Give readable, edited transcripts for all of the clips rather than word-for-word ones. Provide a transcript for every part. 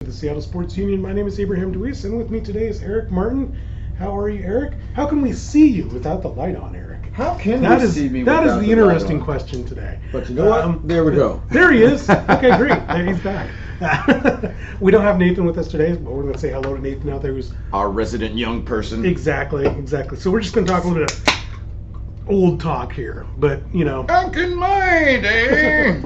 the Seattle Sports Union. My name is Abraham DeWeese, and with me today is Eric Martin. How are you, Eric? How can we see you without the light on, Eric? How can you see me without the light on? That is the interesting question today. But you know what? There we go. There he is. Okay, great. There he's back. We don't have Nathan with us today, but we're going to say hello to Nathan out there, who's our resident young person. Exactly. So we're just going to talk a little bit of old talk here, but you know. Back in my day.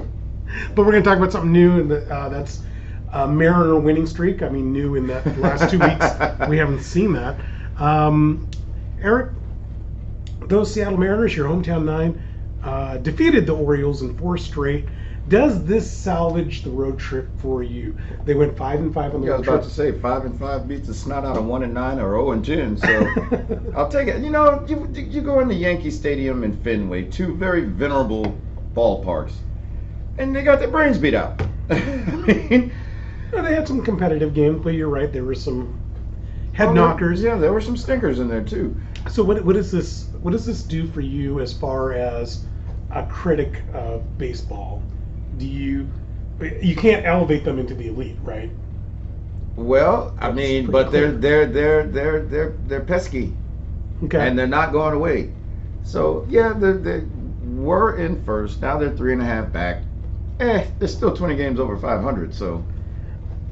But we're going to talk about something new, and that's a Mariner winning streak. I mean, new in the last 2 weeks. We haven't seen that. Eric, those Seattle Mariners, your hometown nine, defeated the Orioles in 4 straight. Does this salvage the road trip for you? They went 5-5 on the road trip. I was about to say 5-5 beats the snot out of 1-9 or 0-10. So I'll take it. You know, you go into Yankee Stadium and Fenway, 2 very venerable ballparks, and they got their brains beat out. I mean, they had some competitive games, but you're right. There were some head knockers. Yeah, there were some stinkers in there too. So what does this do for you as far as a critic of baseball? You can't elevate them into the elite, right? Well, I mean, but clear. they're pesky, okay, and they're not going away. So yeah, they were in first. Now they're 3.5 back. They're still 20 games over 500. So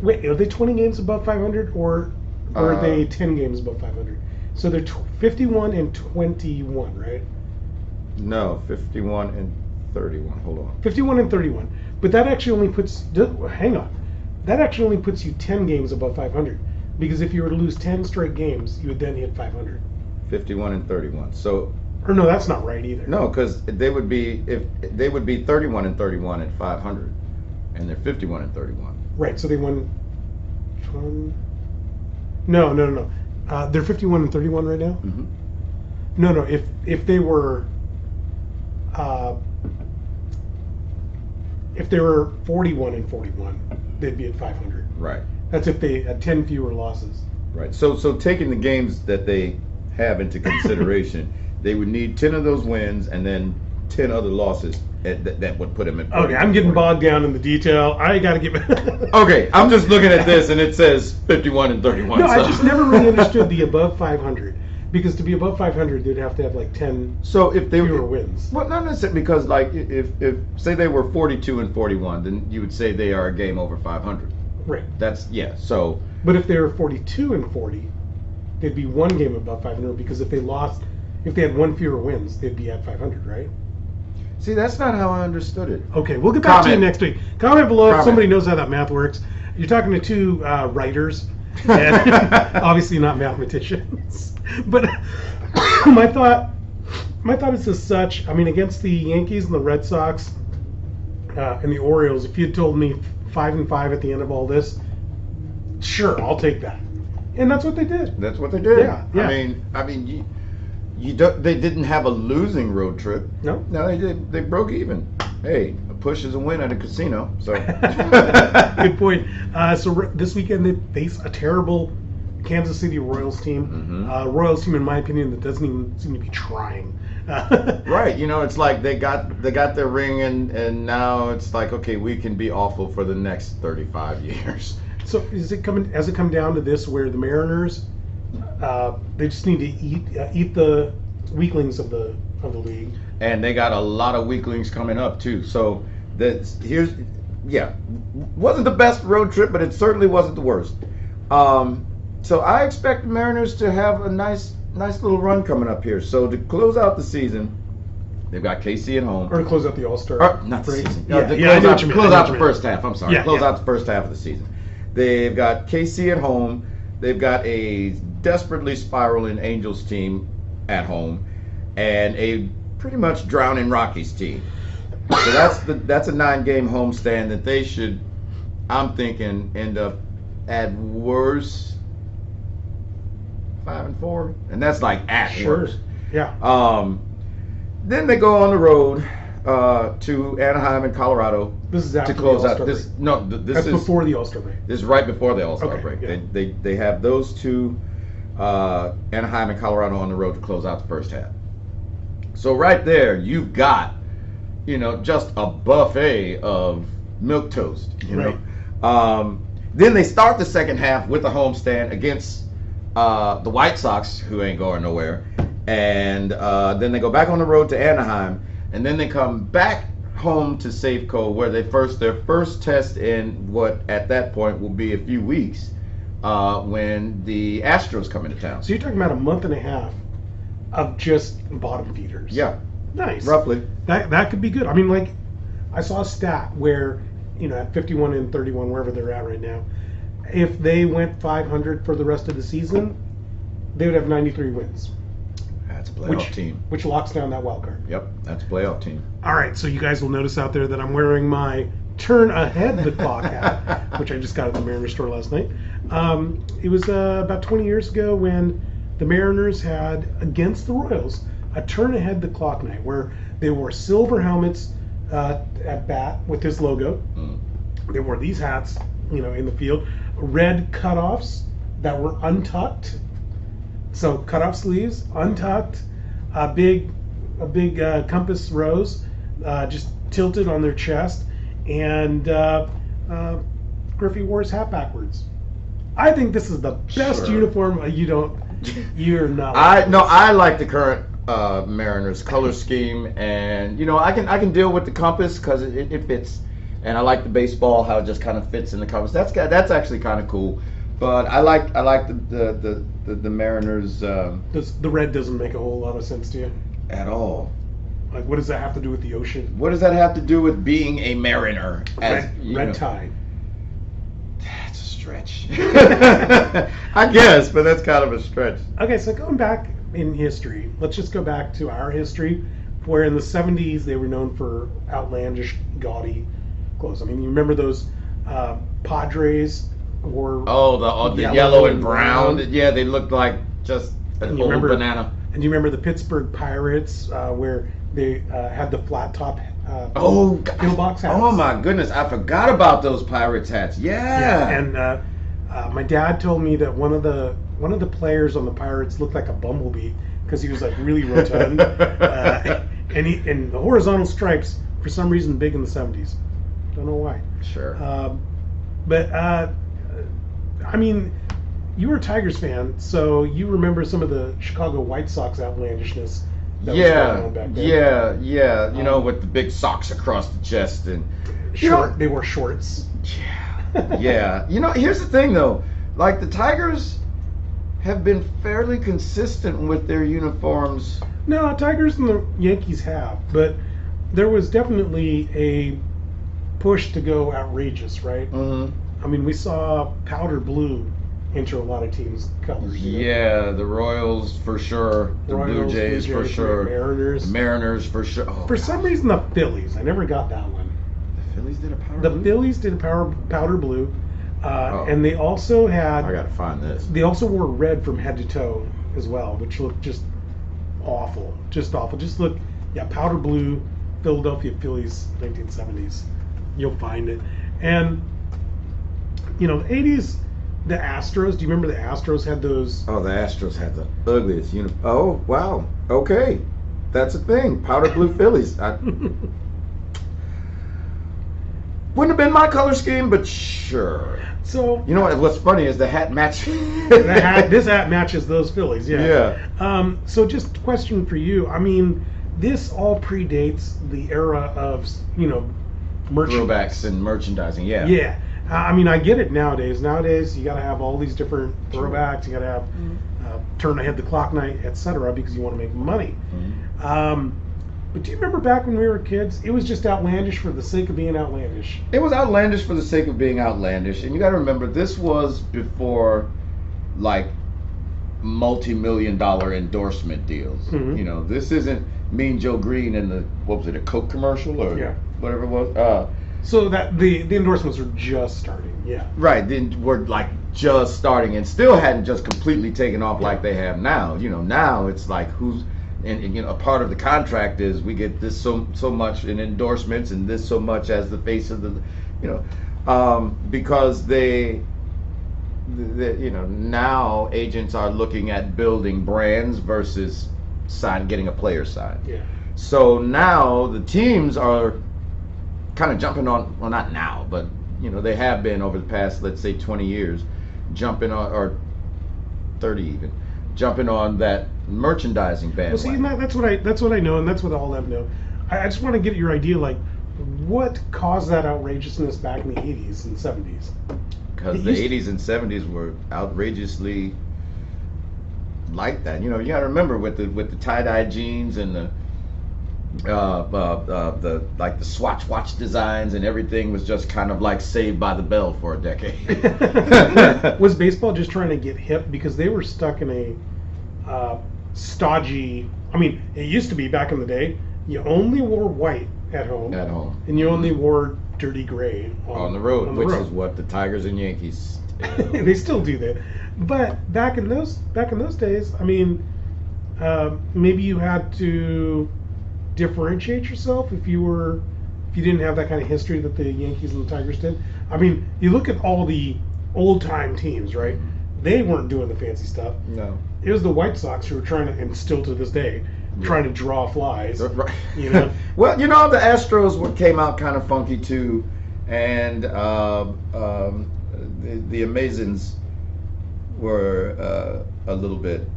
wait, are they 20 games above 500, or are they 10 games above 500? So they're 51 and 21, right? No, 51 and 31. Hold on. 51 and 31. But that actually only puts. Hang on. That actually only puts you 10 games above 500. Because if you were to lose 10 straight games, you would then hit 500. 51 and 31. So. Or no, that's not right either. No, because they would be 31 and 31 at 500, and they're 51 and 31. Right. So they won. No. They're 51 and 31 right now. Mm-hmm. No. If they were. If they were 41 and 41, they'd be at 500. Right. That's if they had 10 fewer losses. Right. So taking the games that they have into consideration, they would need 10 of those wins and then 10 other losses that would put them at. Okay, I'm getting bogged down in the detail. I got to get. Okay, I'm just looking at this and it says 51 and 31. No, so. I just never really understood the above 500. Because to be above 500, they'd have to have like 10 fewer wins. Well, not necessarily, because like if say they were 42 and 41, then you would say they are a game over 500. Right. So. But if they were 42 and 40, they'd be 1 game above 500, because if they had 1 fewer wins, they'd be at 500, right? See, that's not how I understood it. Okay, we'll get back to you next week. Comment below if somebody knows how that math works. You're talking to 2 writers, and obviously not mathematicians. But my thought is as such. I mean, against the Yankees and the Red Sox and the Orioles, if you'd told me 5-5 at the end of all this, sure, I'll take that. And that's what they did. That's what they did. Yeah. I mean, you don't. They didn't have a losing road trip. No, they did. They broke even. Hey, a push is a win at a casino. So good point. So this weekend they face a terrible Kansas City Royals team. Mm-hmm. Royals team, in my opinion, that doesn't even seem to be trying. Right. You know, it's like they got their ring, and now it's like, okay, we can be awful for the next 35 years. So has it come down to this, where the Mariners, they just need to eat the weaklings of the league, and they got a lot of weaklings coming up too. So wasn't the best road trip, but it certainly wasn't the worst. So I expect the Mariners to have a nice little run coming up here. So to close out the season, they've got KC at home. Or to close out the All-Star. Not the season. Close out the first half. I'm sorry. Close out the first half of the season. They've got KC at home. They've got a desperately spiraling Angels team at home, and a pretty much drowning Rockies team. So that's a 9-game homestand that they should, I'm thinking, end up at worst 5-4, and that's like at worst. Yeah. Then they go on the road to Anaheim and Colorado. This is after to close the out. All-Star This is before the All-Star break. This is right before the All-Star break. Yeah. They have those 2, Anaheim and Colorado, on the road to close out the first half. So right there, you've got, just a buffet of milk toast. You know, Then they start the second half with a homestand against the White Sox, who ain't going nowhere. And then they go back on the road to Anaheim. And then they come back home to Safeco, where their first test in what at that point will be a few weeks when the Astros come into town. So you're talking about a month and a half of just bottom feeders. Yeah. Nice. Roughly. That could be good. I mean, like, I saw a stat where, at 51 and 31, wherever they're at right now, if they went 500 for the rest of the season, they would have 93 wins. That's a playoff team. Which locks down that wild card. Yep, that's a playoff team. All right, so you guys will notice out there that I'm wearing my turn ahead the clock hat, which I just got at the Mariners store last night. It was about 20 years ago when the Mariners had, against the Royals, a turn ahead the clock night where they wore silver helmets at bat with his logo. They wore these hats, in the field, red cutoffs that were untucked. So cutoff sleeves, untucked, a big compass rose, just tilted on their chest, and Griffey wore his hat backwards. I think this is the best uniform. You're not. I like the current Mariners color scheme, and I can deal with the compass because it fits, and I like the baseball how it just kind of fits in the compass. That's actually kind of cool. But I like the Mariners. The red doesn't make a whole lot of sense to you at all. Like, what does that have to do with the ocean? What does that have to do with being a Mariner? Red tide. That's a stretch. I guess, but that's kind of a stretch. Okay, so going back in history, let's just go back to our history, where in the 70s they were known for outlandish, gaudy clothes. I mean, you remember those Padres? The yellow and brown. Yeah, they looked like just an old banana. And you remember the Pittsburgh Pirates, where they had the flat top pillbox hats? Oh my goodness, I forgot about those Pirates hats. Yeah. And my dad told me that one of the players on the Pirates looked like a bumblebee because he was like really rotund, and the horizontal stripes for some reason big in the 70s. Don't know why. Sure. I mean, you were a Tigers fan, so you remember some of the Chicago White Sox outlandishness that was going on back then. Yeah. With the big socks across the chest and they wore shorts. Yeah. Here's the thing though, like the Tigers have been fairly consistent with their uniforms. No, Tigers and the Yankees have, but there was definitely a push to go outrageous, right? Mm-hmm. I mean, we saw powder blue enter a lot of teams' colors. Yeah, the Royals for sure, the Blue Jays for sure, the Mariners for sure. Oh, for some reason, the Phillies. I never got that one. The Phillies did a powder blue? The Phillies did a powder blue, and they also had. I gotta find this. They also wore red from head to toe as well, which looked just awful. Just awful. Just look, powder blue, Philadelphia Phillies, 1970s. You'll find it. And the 80s, the Astros, do you remember the Astros had those? Oh, the Astros had the ugliest uniform. Oh, wow. Okay. That's a thing. Powder blue Phillies. Wouldn't have been my color scheme, but sure. So you know what's funny is the hat matches. This hat matches those Phillies, yeah. Yeah. So just a question for you. I mean, this all predates the era of, throwbacks and merchandising, yeah. Yeah. I mean, I get it nowadays. Nowadays, you got to have all these different throwbacks. You got to have turn ahead the clock night, etc., because you want to make money. Mm-hmm. But do you remember back when we were kids? It was just outlandish for the sake of being outlandish. It was outlandish for the sake of being outlandish, and you got to remember this was before, like, multi-million-dollar endorsement deals. Mm-hmm. This isn't Mean Joe Green in the a Coke commercial or whatever it was. So that the endorsements were just starting, yeah. Right, then we're like just starting and still hadn't just completely taken off like they have now. Now it's like who's and a part of the contract is we get this so much in endorsements and this so much as the face of the because they now agents are looking at building brands versus getting a player signed. Yeah. So now the teams are kind of jumping on, well, not now, but they have been over the past, let's say, 20 years, jumping on, or 30 even, jumping on that merchandising bandwagon. Well, see, that's what I know, and that's what all of them know. I just want to get your idea, like, what caused that outrageousness back in the 80s and 70s? Because the 80s and 70s were outrageously like that. You got to remember with the tie-dye jeans and the Swatch watch designs, and everything was just kind of like Saved by the Bell for a decade. Was baseball just trying to get hip because they were stuck in a stodgy? I mean, it used to be back in the day, you only wore white at home, and you only wore dirty gray on the road, which is what the Tigers and Yankees they still do that. But back in those days, I mean, maybe you had to differentiate yourself if you didn't have that kind of history that the Yankees and the Tigers did. I mean, you look at all the old time teams, right? They weren't doing the fancy stuff. No. It was the White Sox who were trying to, and still to this day, trying to draw flies. Right. Well, the Astros came out kind of funky too, and the Amazons were a little bit,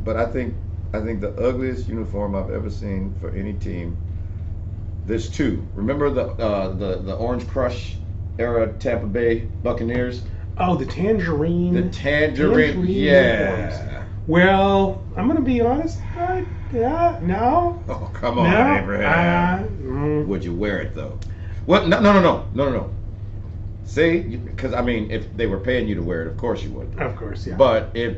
but I think the ugliest uniform I've ever seen for any team. There's two. Remember the Orange Crush era Tampa Bay Buccaneers? Oh, the tangerine. Yeah. Uniforms. Well, I'm going to be honest. No. Oh, come on, Abraham. Would you wear it though? What? No. See, because I mean, if they were paying you to wear it, of course you would. Of course, yeah. But if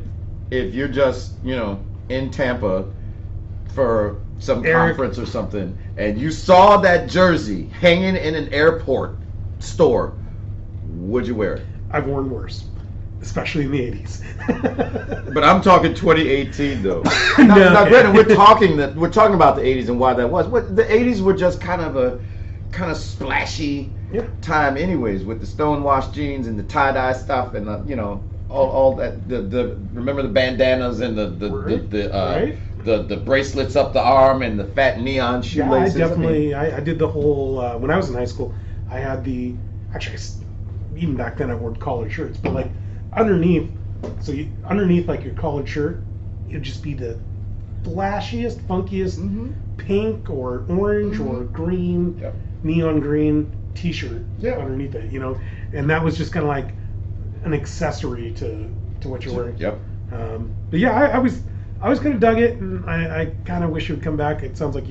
you're just in Tampa for some conference or something, and you saw that jersey hanging in an airport store, would you wear it? I've worn worse, especially in the 80s. But I'm talking 2018 though. Now, granted, we're talking about the 80s and why that was. The 80s were just kind of splashy time, anyways, with the stonewashed jeans and the tie-dye stuff and all that. Remember the bandanas and the bracelets up the arm and the fat neon shoelaces. Yeah, I definitely. I did the whole when I was in high school. I had even back then I wore collared shirts, but like underneath like your collared shirt, it'd just be the flashiest, funkiest pink or orange or green, neon green T-shirt underneath it, and that was just kind of like an accessory to what you're wearing. Yep. But yeah, I was kind of dug it, and I kind of wish it would come back. It sounds like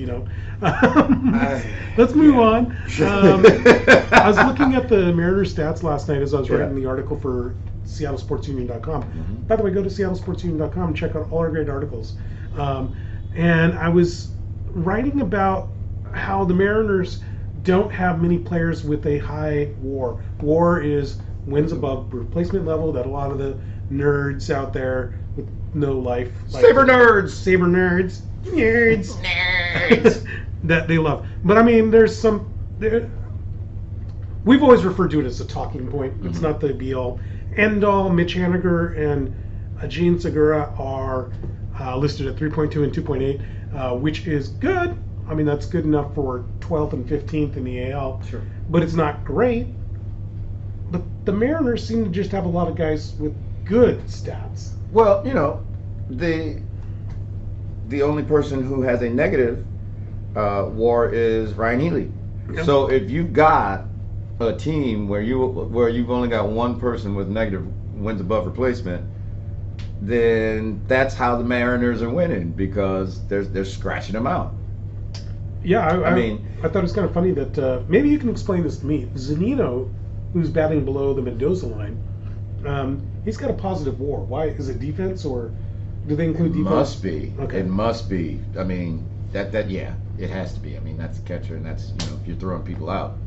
Let's move on. I was looking at the Mariners stats last night as I was writing the article for SeattleSportsUnion.com. By the way, go to SeattleSportsUnion.com and check out all our great articles. And I was writing about how the Mariners don't have many players with a high WAR. WAR is wins above replacement level that a lot of the nerds out there with no life. Saber nerds! That they love. But I mean, we've always referred to it as a talking point. It's not the be all end all. Mitch Haniger and Gene Segura are listed at 3.2 and 2.8, which is good. I mean, that's good enough for 12th and 15th in the AL. Sure. But it's not great. But the Mariners seem to just have a lot of guys with good stats. Well, the only person who has a negative WAR is Ryan Healy. Yep. So if you've got a team where you've only got one person with negative wins above replacement, then that's how the Mariners are winning, because they're scratching them out. Yeah, I thought it was kind of funny that maybe you can explain this to me. Zunino, who's batting below the Mendoza line, he's got a positive WAR. Why? Is it defense, or do they include defense? Must be. Okay. It must be. I mean, that it has to be. I mean, that's the catcher, and that's if you're throwing people out.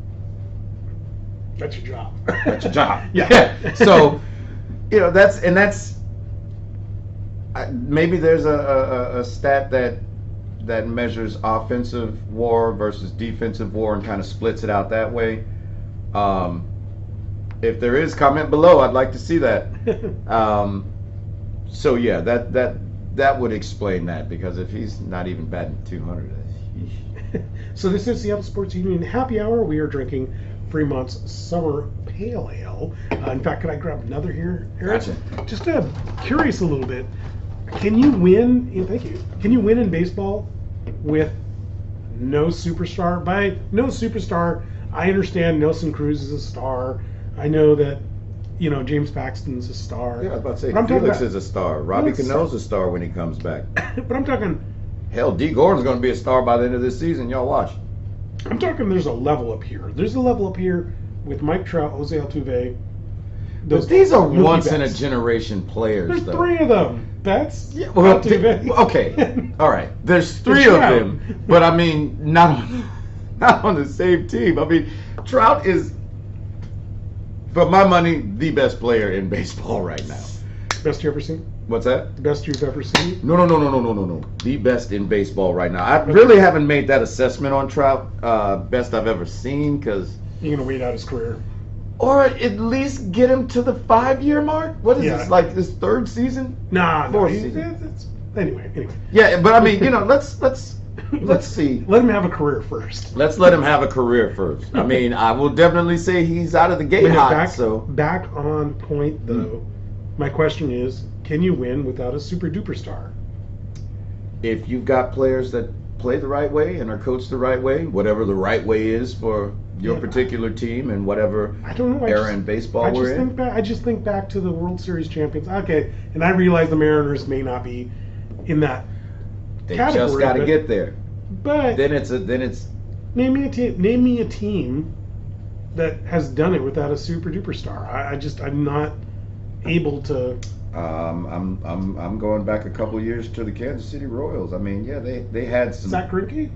That's your job. That's your job. Yeah. So, that's maybe there's a stat that measures offensive WAR versus defensive WAR and kind of splits it out that way. If there is, comment below. I'd like to see that. So yeah, that would explain that, because if he's not even batting 200. So this is Seattle Sports Union Happy Hour. We are drinking Fremont's Summer Pale Ale. In fact, could I grab another here, Eric? Gotcha. Just curious a little bit. Can you win? Thank you. Can you win in baseball with no superstar? By no superstar, I understand Nelson Cruz is a star. I know that James Paxton's a star. Yeah, I was about to say Felix is a star. Robbie Cano's a star when he comes back. But I'm talking. Hell, D. Gordon's going to be a star by the end of this season. Y'all watch. I'm talking. There's a level up here. There's a level up here with Mike Trout, Jose Altuve. But these are once in a generation players. There's though. 3 of them. That's Altuve. Okay, all right. There's 3 of them, but I mean not on the same team. I mean Trout is, for my money, the best player in baseball right now. Best you ever seen? What's that? The best you've ever seen? No. The best in baseball right now. I really haven't made that assessment on Trout. Best I've ever seen, because you're gonna wait out his career, or at least get him to the 5-year mark. What is this, like his 3rd season? Fourth season. Anyway. Yeah, but I mean, let's see. Let him have a career first. Let's let him have a career first. I mean, I will definitely say he's out of the gate hot. Back on point though. My question is, can you win without a super duper star? If you've got players that play the right way and are coached the right way, whatever the right way is for your particular team and whatever era in baseball we're in. I just think back to the World Series champions. Okay, and I realize the Mariners may not be in that category. Just got to get there. But then it's name me a team that has done it without a super duper star. I'm not able to. I'm going back a couple years to the Kansas City Royals. I mean, yeah, they had some. Zach Greinke?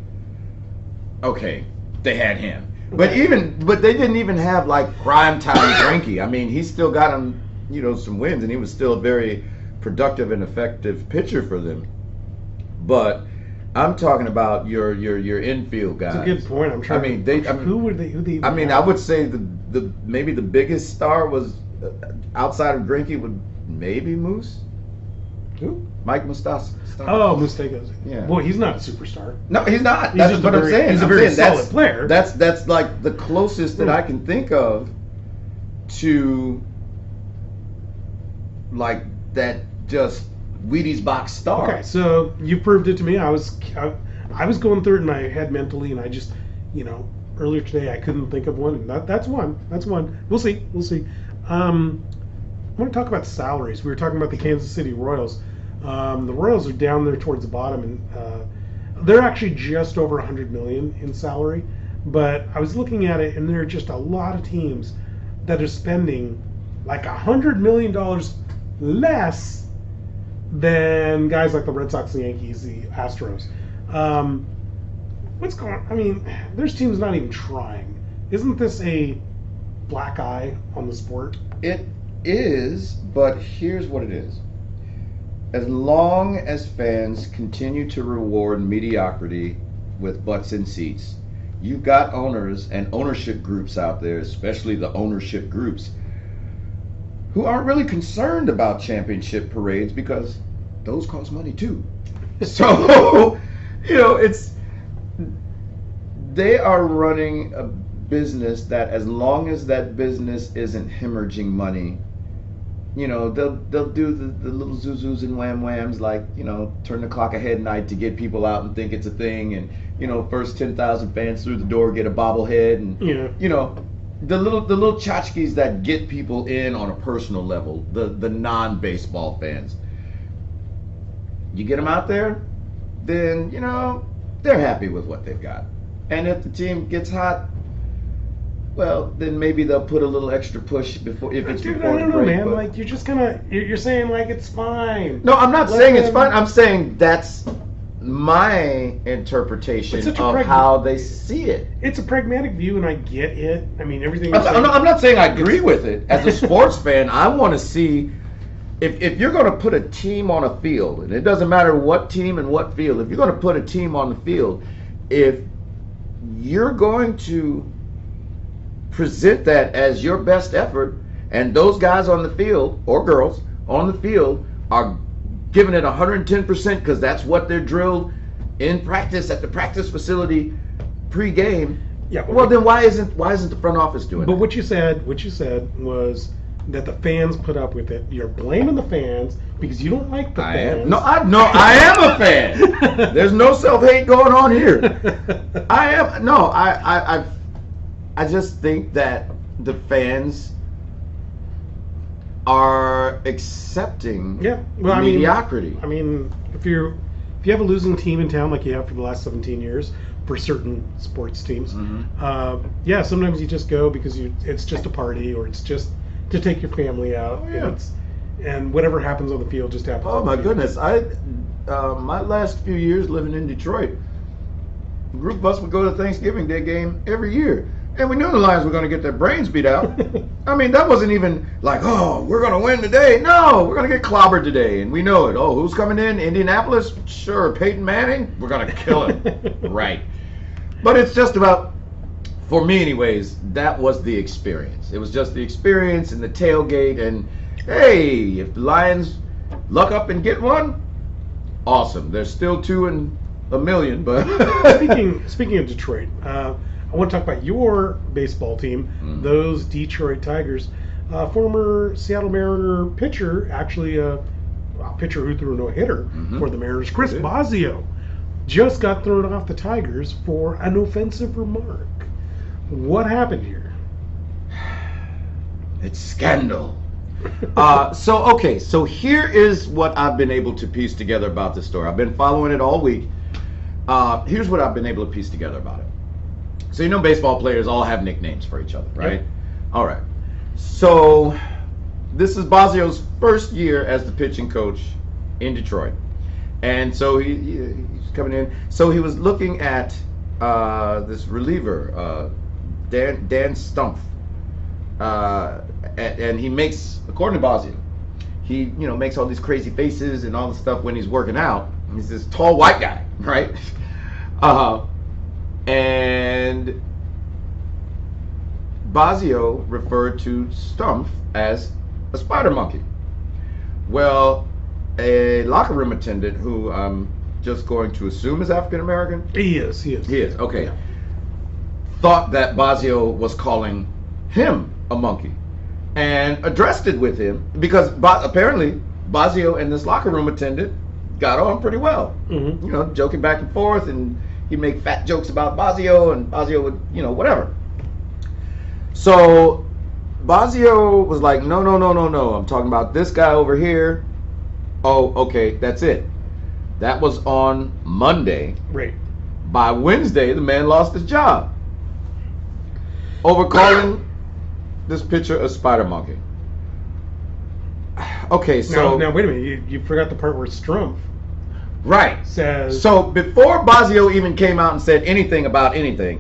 Okay, they had him, but they didn't even have like prime time Greinke. I mean, he still got him, some wins, and he was still a very productive and effective pitcher for them. But I'm talking about your infield guys. That's a good point. I'm trying. Who they? I mean, I would say the maybe the biggest star was outside of Greinke would maybe Moose. Who? Mike Moustakas. Oh, Moustakas. Yeah. Well, he's not a superstar. No, he's not. He's That's what I'm saying. He's a very solid player. That's like the closest that I can think of to like that just Wheaties box star. Okay, so you proved it to me. I was going through it in my head mentally, and I just, earlier today I couldn't think of one. And that's one. That's one. We'll see. I want to talk about salaries. We were talking about the Kansas City Royals. The Royals are down there towards the bottom, and they're actually just over $100 million in salary. But I was looking at it, and there are just a lot of teams that are spending like $100 million less than guys like the Red Sox, the Yankees, the Astros. What's going on? I mean, there's teams not even trying. Isn't this a black eye on the sport? It is, but here's what it is. As long as fans continue to reward mediocrity with butts in seats, you've got owners and ownership groups out there, especially the ownership groups, who aren't really concerned about championship parades because those cost money too. So, they are running a business that, as long as that business isn't hemorrhaging money, they'll do the little zuzus and wham whams, like, turn the clock ahead night to get people out and think it's a thing, and first 10,000 fans through the door get a bobblehead, and the little tchotchkes that get people in on a personal level, the non-baseball fans. You get them out there, then they're happy with what they've got, and if the team gets hot, well, then maybe they'll put a little extra push before I don't know, man. Like, you're just you're saying like it's fine. No, I'm not saying it's fine. I'm saying that's my interpretation of how they see it. It's a pragmatic view, and I get it. I mean, everything. I'm not saying I agree with it. As a sports fan, I want to see if you're going to put a team on a field, and it doesn't matter what team and what field. If you're going to put a team on the field, if you're going to present that as your best effort, and those guys on the field, or girls on the field, are giving it 110% because that's what they're drilled in practice at the practice facility pre-game, Yeah. Well, then why isn't the front office doing But it? what you said was that the fans put up with it. You're blaming the fans because you don't like the fans. I am a fan. There's no self-hate going on here. I just think that the fans are accepting mediocrity. I mean, if you have a losing team in town like you have for the last 17 years for certain sports teams, sometimes you just go because it's just a party or it's just to take your family out. And whatever happens on the field just happens. Oh my goodness! My last few years living in Detroit, a group of us would go to the Thanksgiving Day game every year. And we knew the Lions were going to get their brains beat out. I mean, that wasn't even like, oh, we're going to win today. No, we're going to get clobbered today. And we know it. Oh, who's coming in? Indianapolis? Sure. Peyton Manning? We're going to kill him. Right. But it's just about, for me anyways, that was the experience. It was just the experience and the tailgate. And, hey, if the Lions luck up and get one, awesome. There's still 2 in a million. But speaking of Detroit, I want to talk about your baseball team, those Detroit Tigers. Former Seattle Mariner pitcher, actually a pitcher who threw a no-hitter for the Mariners, Chris Bosio, just got thrown off the Tigers for an offensive remark. What happened here? It's scandal. So here is what I've been able to piece together about this story. I've been following it all week. Here's what I've been able to piece together about it. So you know baseball players all have nicknames for each other, right? Yep. All right. So this is Bosio's first year as the pitching coach in Detroit. And so he's coming in. So he was looking at this reliever, Dan Stumpf. And he makes, according to Bosio, he makes all these crazy faces and all the stuff when he's working out. He's this tall white guy, right? And Bosio referred to Stumpf as a spider monkey. Well, a locker room attendant who I'm just going to assume is African American. He is. Okay. Yeah. Thought that Bosio was calling him a monkey and addressed it with him because apparently Bosio and this locker room attendant got on pretty well. Joking back and forth, and he'd make fat jokes about Bosio, and Bosio would, whatever. So Bosio was like, no. I'm talking about this guy over here. Oh, okay, that's it. That was on Monday. Right. By Wednesday, the man lost his job over calling this pitcher a spider monkey. Okay, so now wait a minute. You forgot the part where Strumpf. Right. Says. So before Bosio even came out and said anything about anything,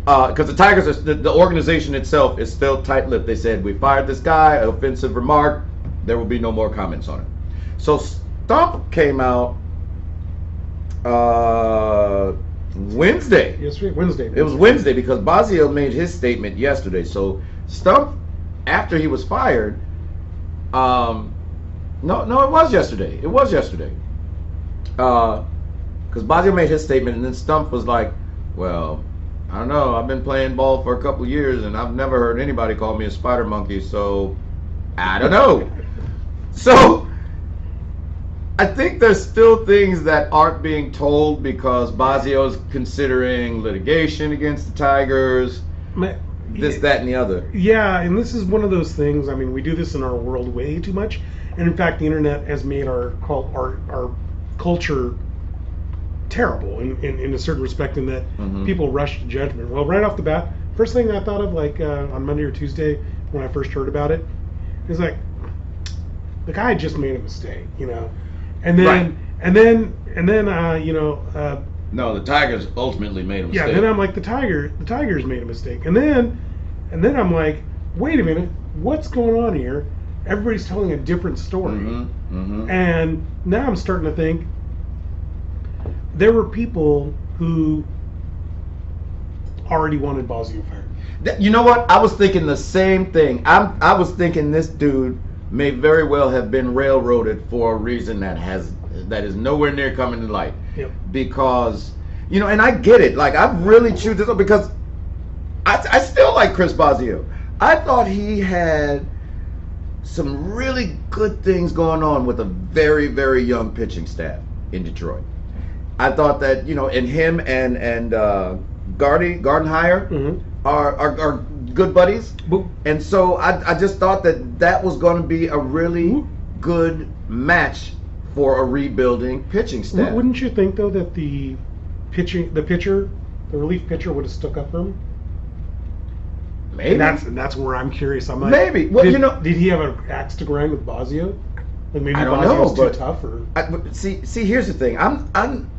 because the Tigers, the organization itself is still tight-lipped. They said, we fired this guy, an offensive remark, there will be no more comments on it. So Stump came out Wednesday. Yes, Wednesday. It was Wednesday because Bosio made his statement yesterday. So Stump, after he was fired, no, it was yesterday. It was yesterday. Because Bosio made his statement, and then Stump was like, well, I don't know, I've been playing ball for a couple of years and I've never heard anybody call me a spider monkey, so I don't know. So I think there's still things that aren't being told because Bosio's considering litigation against the Tigers, this, that, and the other. Yeah, and this is one of those things, I mean, we do this in our world way too much, and in fact the internet has made our culture terrible in a certain respect, in that people rush to judgment. Well, right off the bat, first thing I thought of, like on Monday or Tuesday when I first heard about it, is like, the guy just made a mistake, and then no, the Tigers ultimately made a mistake. Yeah, then I'm like, the Tigers made a mistake, and then I'm like, wait a minute, what's going on here? Everybody's telling a different story, and now I'm starting to think there were people who already wanted Bosio fired. You know what? I was thinking the same thing. I was thinking this dude may very well have been railroaded for a reason that is nowhere near coming to light. Yep. Because, and I get it. Like, I really chewed this up because I still like Chris Bosio. I thought he had some really good things going on with a very, very young pitching staff in Detroit. I thought that, and him and Gardenhire are good buddies. And so I just thought that was going to be a really good match for a rebuilding pitching staff. Wouldn't you think, though, that the relief pitcher would have stuck up for him? Maybe. And that's where I'm curious. I'm like, maybe. Well, did he have an axe to grind with Bosio? Like maybe I don't Bosio know, was too tough, or see. Here's the thing. I'm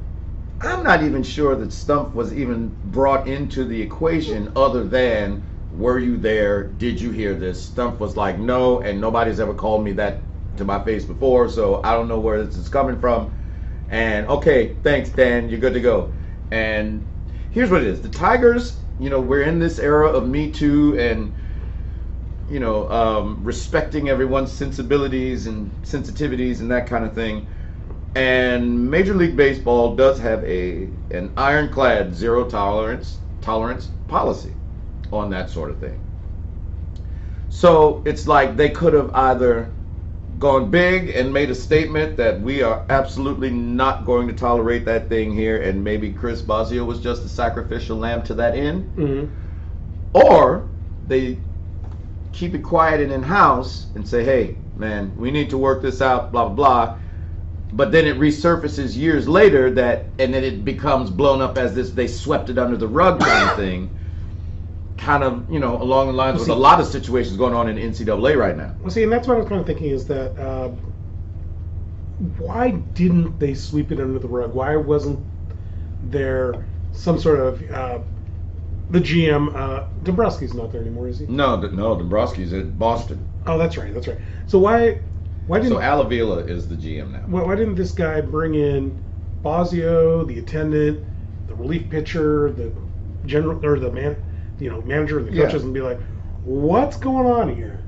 not even sure that Stumpf was even brought into the equation. Other than, were you there? Did you hear this? Stumpf was like, no, and nobody's ever called me that to my face before, so I don't know where this is coming from. And okay, thanks, Dan. You're good to go. And here's what it is. The Tigers, we're in this era of Me Too and, respecting everyone's sensibilities and sensitivities and that kind of thing. And Major League Baseball does have an ironclad zero tolerance policy on that sort of thing. So it's like they could have either gone big and made a statement that we are absolutely not going to tolerate that thing here, and maybe Chris Bosio was just a sacrificial lamb to that end, or they keep it quiet and in-house and say, hey, man, we need to work this out, blah, blah, blah. But then it resurfaces years later and then it becomes blown up as this, they swept it under the rug kind of thing. Kind of, along the lines with a lot of situations going on in NCAA right now. Well, see, and that's what I was kind of thinking is that why didn't they sweep it under the rug? Why wasn't there some sort of the GM? Dombrowski's not there anymore, is he? No, Dombrowski's at Boston. Oh, that's right. So why didn't? So Al Avila is the GM now. Why didn't this guy bring in Bosio, the attendant, the relief pitcher, the general, or the manager and the coaches, and be like, what's going on here?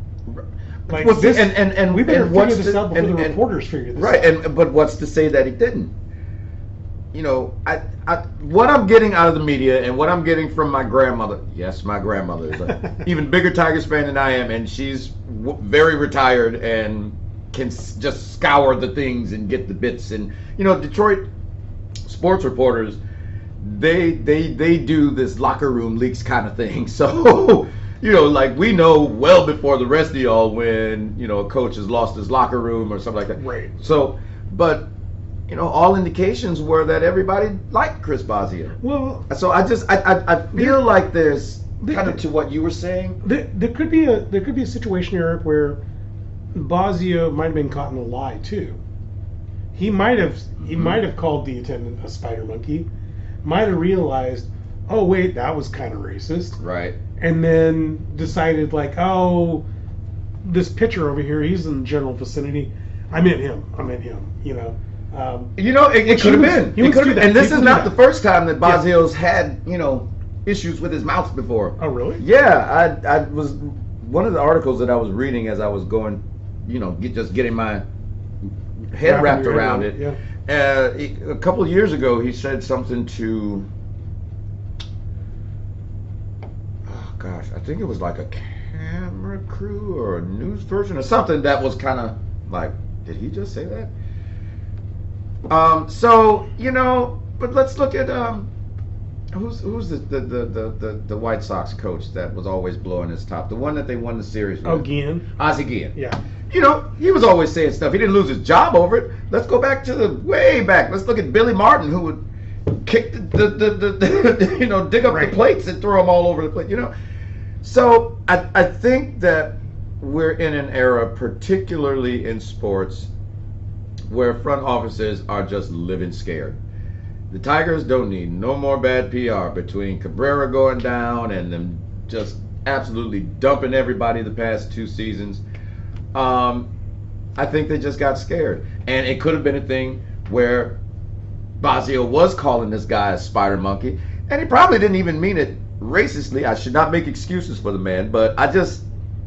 Like, well, this, and we better figure this out before the reporters figure this out. Right, but what's to say that he didn't? What I'm getting out of the media and what I'm getting from my grandmother, yes, my grandmother is an even bigger Tigers fan than I am, and she's very retired and can just scour the things and get the bits. And, Detroit sports reporters, they do this locker room leaks kind of thing. So, like we know well before the rest of y'all when, a coach has lost his locker room or something like that. Right. So, but, all indications were that everybody liked Chris Bosio. Well, so I feel like there's kind of to what you were saying. There could be a situation here where Bosio might have been caught in a lie too. He might have called the attendant a spider monkey. Might have realized, oh wait, that was kind of racist. Right. And then decided like, oh, this pitcher over here, he's in the general vicinity. I meant him. It could have been. It could have been. And this is not the first time that Bosio's had, issues with his mouth before. Oh, really? Yeah. I was one of the articles that I was reading as I was going, just getting my head wrapped around it. Yeah. A couple of years ago, he said something to, I think it was like a camera crew or a news person or something that was kind of like, did he just say that? But let's look at who's the White Sox coach that was always blowing his top, the one that they won the series with. Oh, Guillen. Ozzie Guillen. Yeah. He was always saying stuff. He didn't lose his job over it. Let's go back to the way back. Let's look at Billy Martin, who would kick the dig up the plates and throw them all over the plate. So I think that we're in an era, particularly in sports, where front offices are just living scared. The Tigers don't need no more bad PR between Cabrera going down and them just absolutely dumping everybody the past 2 seasons. I think they just got scared. And it could have been a thing where Bosio was calling this guy a spider monkey, and he probably didn't even mean it racistly. I should not make excuses for the man, but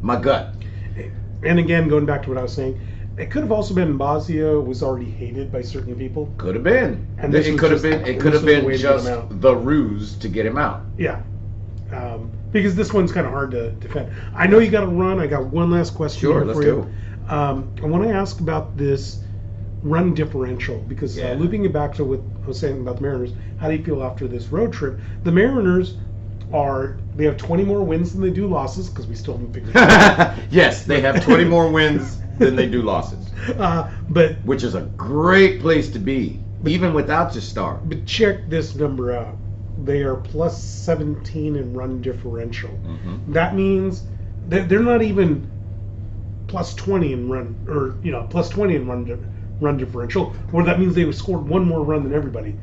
my gut. And again, going back to what I was saying, it could have also been Bosio was already hated by certain people. Could have been. And it could have been just the ruse to get him out. Yeah. Because this one's kind of hard to defend. I know you got to run. I got one last question Sure, let's go. I want to ask about this run differential because looping it back to what I was saying about the Mariners, how do you feel after this road trip? The Mariners they have 20 more wins than they do losses because we still haven't figured it out. Yes, they have 20 more wins than they do losses. Which is a great place to be, even without your star. But check this number out. They are plus 17 in run differential. Mm-hmm. That means they're not even plus 20 in run, or plus 20 in run differential, or that means they scored one more run than everybody.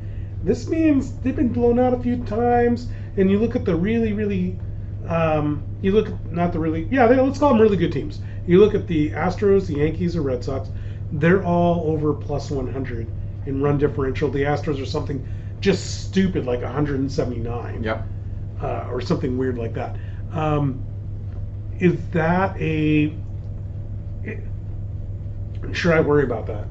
This means they've been blown out a few times, and you look at the let's call them really good teams. You look at the Astros, the Yankees, or Red Sox, they're all over plus 100 in run differential. The Astros are something just stupid like 179. Yep. Or something weird like that. Is that should I worry about that?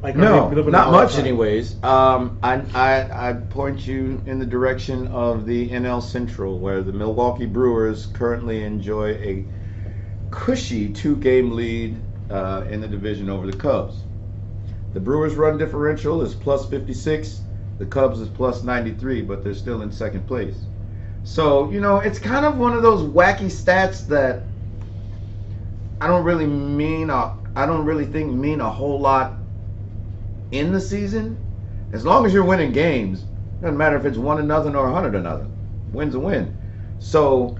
Like, no, not much anyways. I'd point you in the direction of the NL Central, where the Milwaukee Brewers currently enjoy a cushy 2-game lead in the division over the Cubs. The Brewers' run differential is plus 56. The Cubs is plus 93, but they're still in second place. So, it's kind of one of those wacky stats that I don't really think mean a whole lot in the season. As long as you're winning games, doesn't matter if it's 1-0 or 100-0. Win's a win. So,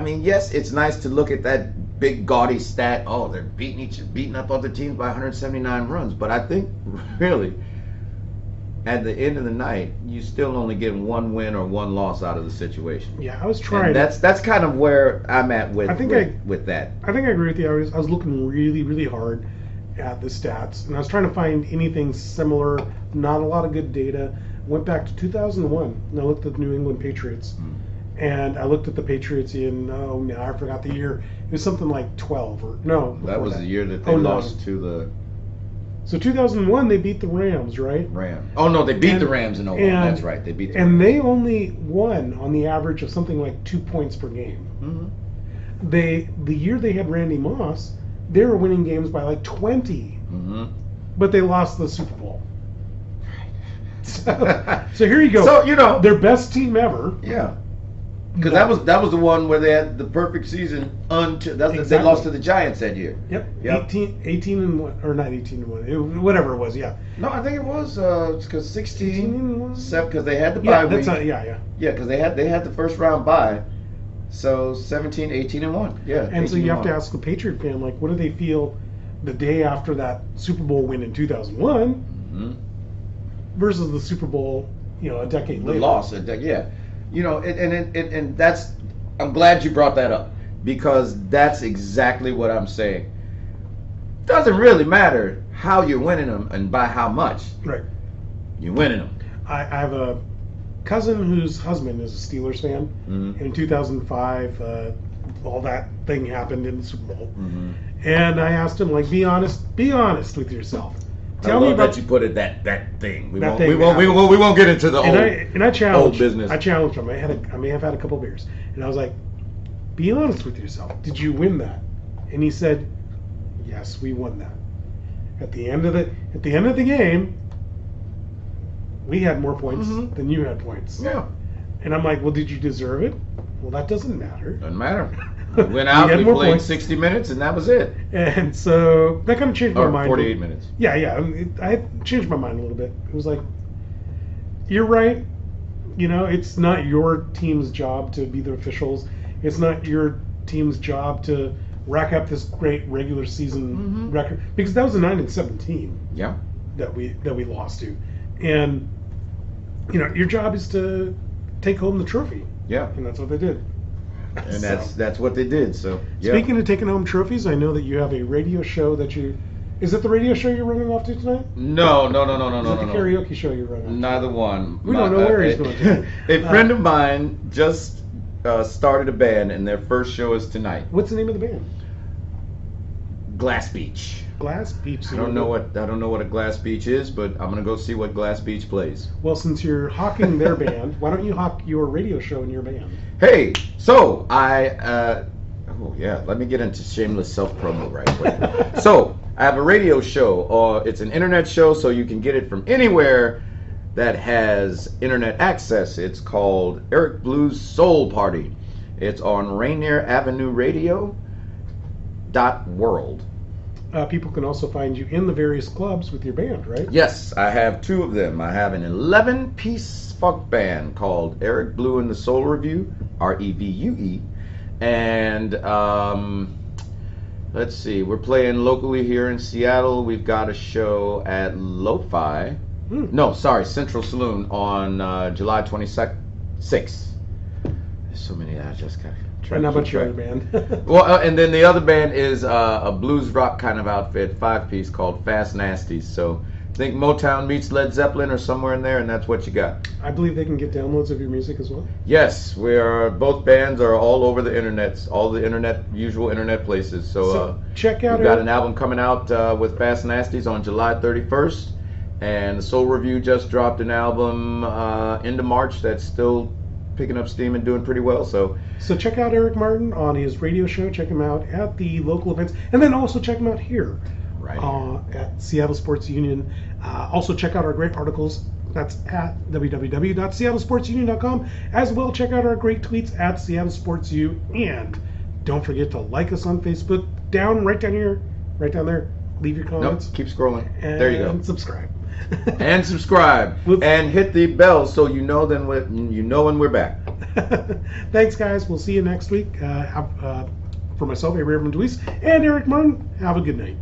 yes, it's nice to look at that big gaudy stat. Oh, they're beating up other teams by 179 runs. But I think really, at the end of the night, you still only get one win or one loss out of the situation. Yeah, I was trying. And that's kind of where I'm at with that. I think I agree with you. I was looking really, really hard at the stats, and I was trying to find anything similar. Not a lot of good data. Went back to 2001, and I looked at the New England Patriots. And I looked at the Patriots I forgot the year. It was something like 12 or no. That was the year that they lost to the. So 2001, they beat the Rams, right? Oh no, they beat the Rams in 01. That's right, they beat the Rams. And they only won on the average of something like 2 points per game. Mm-hmm. The year they had Randy Moss, they were winning games by like 20. Mm-hmm. But they lost the Super Bowl. So here you go. So their best team ever. Yeah. Because that was the one where they had the perfect season until they lost to the Giants that year. Yep. 18 and 1, or not 18 and 1, whatever it was. Yeah. No, I think it was because 16 and 1. Because they had the bye week. Yeah, because they had the first round bye. So 17, 18 and 1. Yeah. And so you have to ask the Patriot fan, like, what do they feel the day after that Super Bowl win in 2001 mm-hmm. versus the Super Bowl, a decade later? The loss, yeah. And that's, I'm glad you brought that up, because that's exactly what I'm saying. Doesn't really matter how you're winning them and by how much. Right. You're winning them. I have a cousin whose husband is a Steelers fan. Mm-hmm. And in 2005, all that thing happened in the Super Bowl. Mm-hmm. And I asked him, like, be honest with yourself. Tell me about that you put it that thing. We won't get into the old business. I challenged him. I may have had a couple beers, and I was like, "Be honest with yourself. Did you win that?" And he said, "Yes, we won that." At the end of the game, we had more points mm-hmm. than you had points. Yeah. And I'm like, "Well, did you deserve it?" Well, that doesn't matter. Doesn't matter. We went out, we played points. 60 minutes, and that was it. And so that kind of changed my mind. 48 minutes. Yeah. I had changed my mind a little bit. It was like, you're right. It's not your team's job to be the officials. It's not your team's job to rack up this great regular season mm-hmm. record, because that was a 9-17. Yeah. That we lost to, and your job is to take home the trophy. Yeah. And that's what they did. And that's what they did. So yeah. Speaking of taking home trophies, I know that you have a radio show that you. Is it the radio show you're running off to tonight? No. Is it the karaoke show you're running? Neither one. We don't know where he's going to. A friend of mine just started a band, and their first show is tonight. What's the name of the band? Glass Beach. Glass Beach. I don't know what a Glass Beach is, but I'm gonna go see what Glass Beach plays. Well, since you're hawking their band, why don't you hawk your radio show and your band? Hey, so let me get into shameless self-promo right quick. So I have a radio show. It's an internet show, so you can get it from anywhere that has internet access. It's called Eric Blue's Soul Party. It's on Rainier Avenue Radio .world. People can also find you in the various clubs with your band, right? Yes, I have 2 of them. I have an 11-piece funk band called Eric Blue and the Soul Revue, REVUE. And let's see, we're playing locally here in Seattle. We've got a show at Lo-Fi. Central Saloon on July 26th. There's so many that I just got. And how about your other band? Well, and then the other band is a blues rock kind of outfit, 5-piece called Fast Nasties. So think Motown meets Led Zeppelin or somewhere in there, and that's what you got. I believe they can get downloads of your music as well. Yes, both bands are all over the internet, all the usual internet places. So check out. We've got an album coming out with Fast Nasties on July 31st, and the Soul Revue just dropped an album into March that's still picking up steam and doing pretty well. So check out Eric Martin on his radio show. Check him out at the local events, and then also check him out here. At Seattle Sports Union. Also check out our great articles. That's at www.seattlesportsunion.com. As well, check out our great tweets at Seattle Sports U. And don't forget to like us on Facebook. Right down there. Leave your comments. Nope, keep scrolling. There you go. And subscribe. And subscribe. And hit the bell so you know when we're back. Thanks, guys. We'll see you next week. For myself, Abraham DeWeese, and Eric Martin, have a good night.